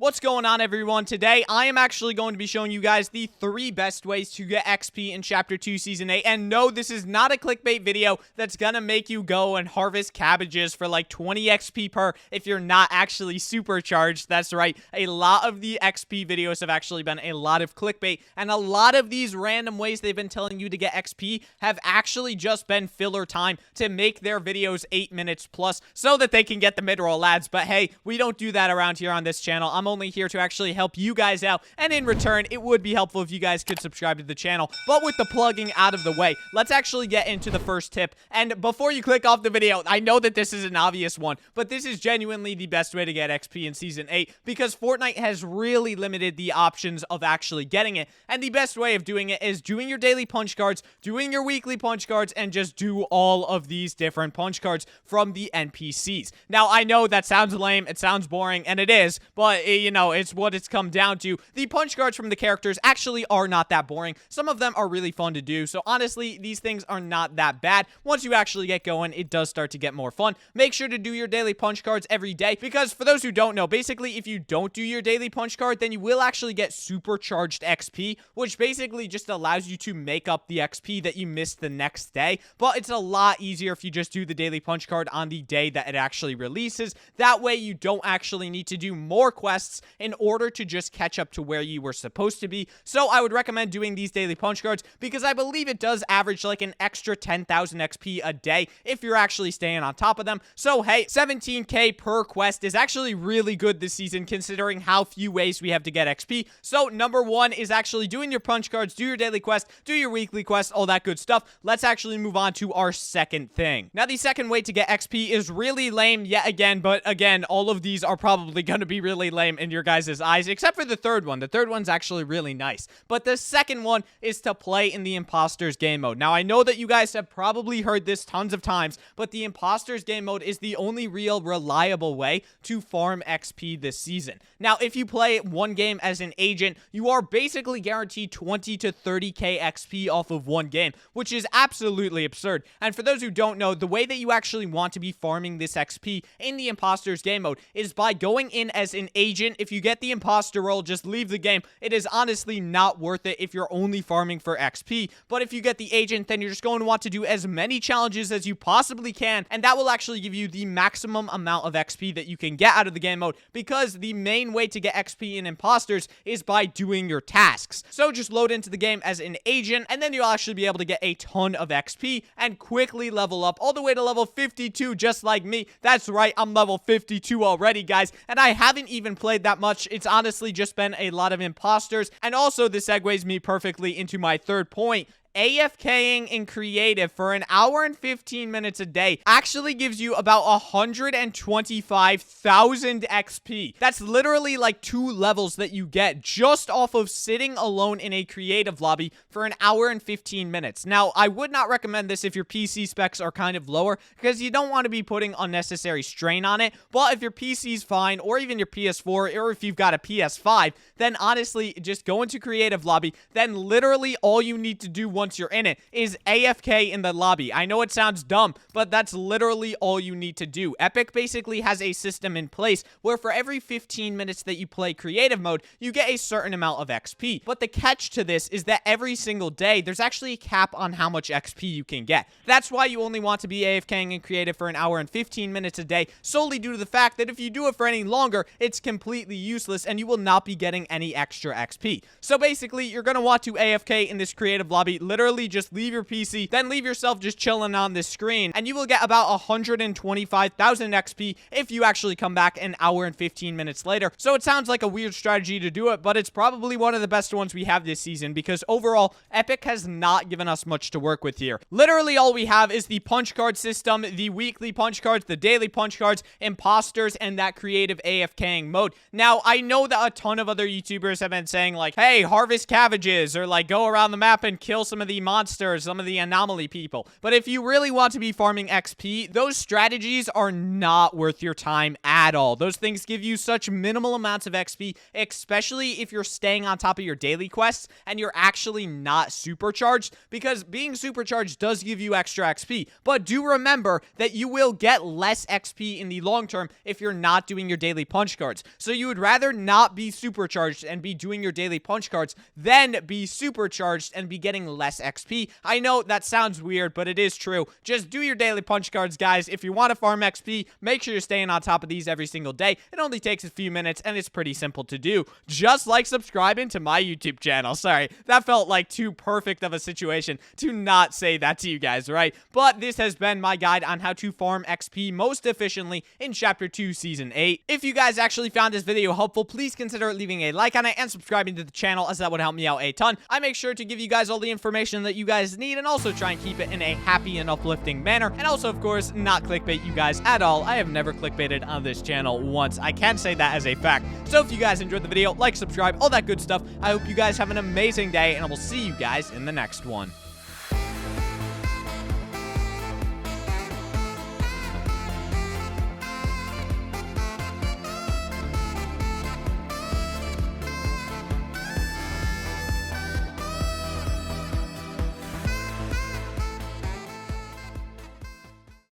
What's going on, everyone? Today, I am actually going to be showing you guys the 3 best ways to get XP in Chapter 2 Season 8. And no, this is not a clickbait video that's gonna make you go and harvest cabbages for like 20 XP per if you're not actually supercharged. That's right, a lot of the XP videos have actually been a lot of clickbait, and a lot of these random ways they've been telling you to get XP have actually just been filler time to make their videos 8 minutes plus so that they can get the mid-roll ads. But hey, we don't do that around here on this channel. I'm only here to actually help you guys out, and in return, it would be helpful if you guys could subscribe to the channel. But with the plugging out of the way, let's actually get into the first tip. And before you click off the video, I know that this is an obvious one, but this is genuinely the best way to get XP in Season 8 because Fortnite has really limited the options of actually getting it. And the best way of doing it is doing your daily punch cards, doing your weekly punch cards, and just do all of these different punch cards from the NPCs. Now, I know that sounds lame, it sounds boring, and it is, but you know, it's what it's come down to. The punch cards from the characters actually are not that boring. Some of them are really fun to do, so honestly, these things are not that bad. Once you actually get going, it does start to get more fun. Make sure to do your daily punch cards every day, because for those who don't know, basically, if you don't do your daily punch card, then you will actually get supercharged XP, which basically just allows you to make up the XP that you missed the next day. But it's a lot easier if you just do the daily punch card on the day that it actually releases. That way, you don't actually need to do more quests in order to just catch up to where you were supposed to be. So I would recommend doing these daily punch cards because I believe it does average like an extra 10,000 XP a day if you're actually staying on top of them. So hey, 17k per quest is actually really good this season considering how few ways we have to get XP. So number 1 is actually doing your punch cards, do your daily quest, do your weekly quest, all that good stuff. Let's actually move on to our second thing. Now, the second way to get XP is really lame yet again, but again, all of these are probably going to be really lame in your guys' eyes, except for the third one. The third one's actually really nice. But the second one is to play in the Imposters game mode. Now, I know that you guys have probably heard this tons of times, but the Imposters game mode is the only real reliable way to farm XP this season. Now, if you play one game as an agent, you are basically guaranteed 20 to 30k XP off of one game, which is absolutely absurd. And for those who don't know, the way that you actually want to be farming this XP in the Imposters game mode is by going in as an agent. If you get the imposter role, just leave the game. It is honestly not worth it if you're only farming for XP. But if you get the agent, then you're just going to want to do as many challenges as you possibly can, and that will actually give you the maximum amount of XP that you can get out of the game mode, because the main way to get XP in Imposters is by doing your tasks. So just load into the game as an agent, and then you'll actually be able to get a ton of XP and quickly level up all the way to level 52, just like me. That's right, I'm level 52 already, guys, and I haven't even played that much. It's honestly just been a lot of Imposters. And also, this segues me perfectly into my third point. AFKing in creative for an hour and 15 minutes a day actually gives you about 125,000 XP. That's literally like 2 levels that you get just off of sitting alone in a creative lobby for an hour and 15 minutes. Now, I would not recommend this if your PC specs are kind of lower because you don't want to be putting unnecessary strain on it. But if your PC's fine, or even your PS4, or if you've got a PS5, then honestly, just go into creative lobby. Then literally all you need to do once you're in it is AFK in the lobby. I know it sounds dumb, but that's literally all you need to do. Epic basically has a system in place where for every 15 minutes that you play creative mode, you get a certain amount of XP. But the catch to this is that every single day, there's actually a cap on how much XP you can get. That's why you only want to be AFKing in creative for an hour and 15 minutes a day, solely due to the fact that if you do it for any longer, it's completely useless and you will not be getting any extra XP. So basically, you're going to want to AFK in this creative lobby. Literally just leave your PC, then leave yourself just chilling on this screen, and you will get about 125,000 XP if you actually come back an hour and 15 minutes later. So it sounds like a weird strategy to do it, but it's probably one of the best ones we have this season because overall, Epic has not given us much to work with here. Literally all we have is the punch card system, the weekly punch cards, the daily punch cards, imposters, and that creative AFKing mode. Now, I know that a ton of other YouTubers have been saying like, hey, harvest cabbages, or like go around the map and kill some of of the monsters, some of the anomaly people. But if you really want to be farming XP, those strategies are not worth your time at all. Those things give you such minimal amounts of XP, especially if you're staying on top of your daily quests and you're actually not supercharged, because being supercharged does give you extra XP. But do remember that you will get less XP in the long term if you're not doing your daily punch cards. So you would rather not be supercharged and be doing your daily punch cards than be supercharged and be getting less XP. I know that sounds weird, but it is true. Just do your daily punch cards, guys. If you want to farm XP, make sure you're staying on top of these every single day. It only takes a few minutes and it's pretty simple to do. Just like subscribing to my YouTube channel. Sorry, that felt like too perfect of a situation to not say that to you guys, right? But this has been my guide on how to farm XP most efficiently in Chapter 2, Season 8. If you guys actually found this video helpful, please consider leaving a like on it and subscribing to the channel, as that would help me out a ton. I make sure to give you guys all the information that you guys need and also try and keep it in a happy and uplifting manner. And also, of course, not clickbait you guys at all. I have never clickbaited on this channel once. I can say that as a fact. So if you guys enjoyed the video, like, subscribe, all that good stuff. I hope you guys have an amazing day, and I will see you guys in the next one.